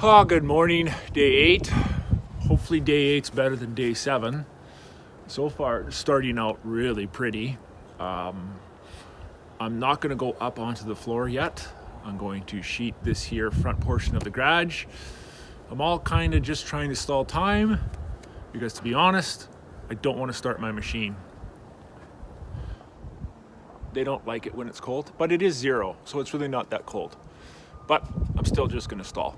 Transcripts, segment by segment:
Oh, good morning, day 8. Hopefully day 8's better than day 7. So far, it's starting out really pretty. I'm not going to go up onto the floor yet. I'm going to sheet this here front portion of the garage. I'm all kind of just trying to stall time because, to be honest, I don't want to start my machine. They don't like it when it's cold, but it is 0, so it's really not that cold. But I'm still just going to stall.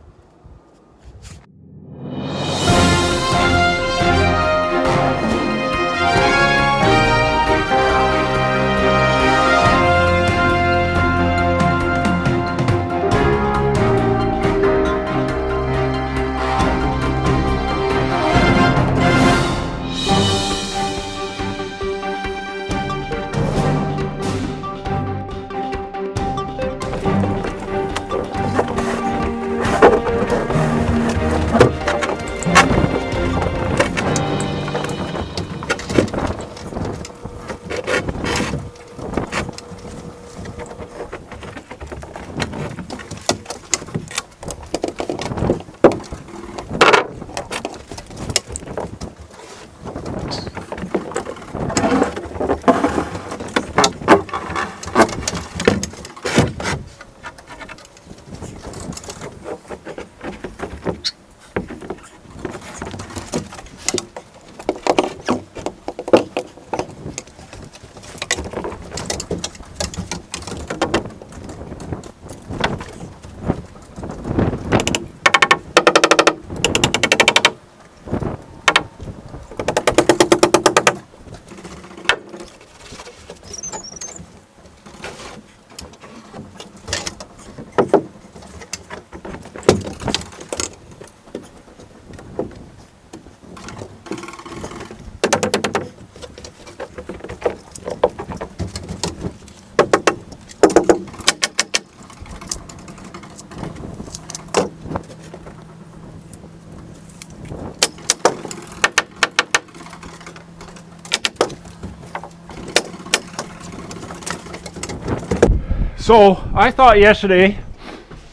So I thought yesterday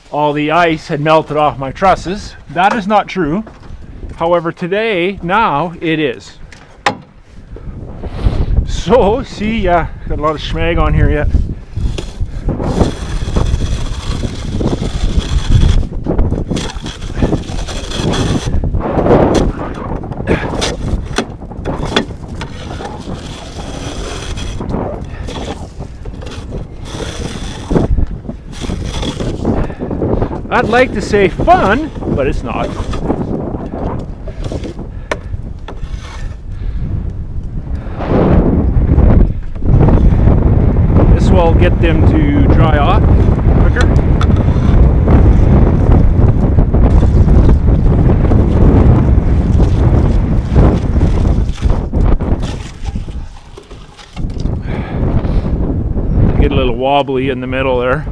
all the ice had melted off my trusses. That is not true. However, today, now it is. So, see, got a lot of schmag on here yet. I'd like to say fun, but it's not. This will get them to dry off quicker. Get a little wobbly in the middle there.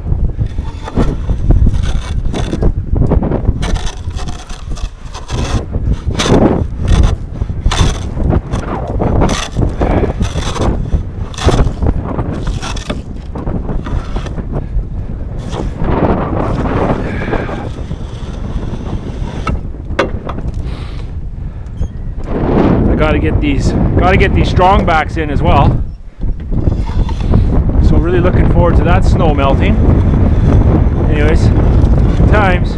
Got to get these strong backs in as well. So really looking forward to that snow melting. Anyways, good times.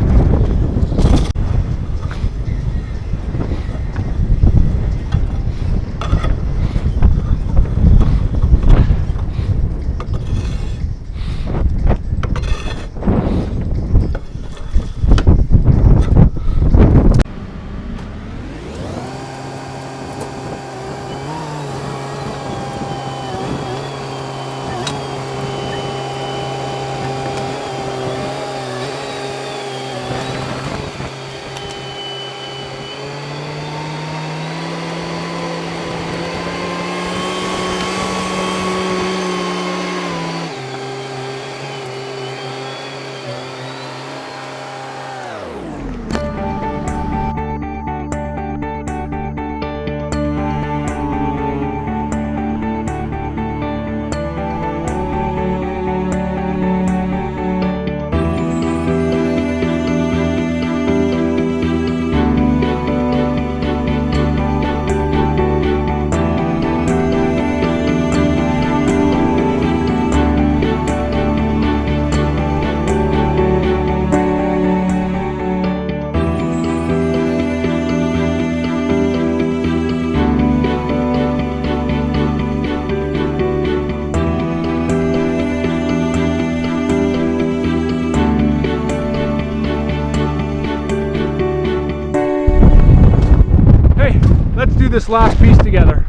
do this last piece together.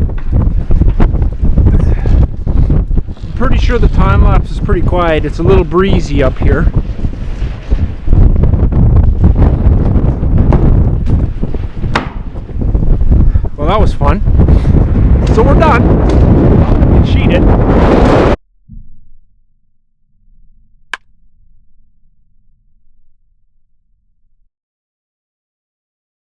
I'm pretty sure the time lapse is pretty quiet. It's a little breezy up here. Well, that was fun. So we're done. Cheated.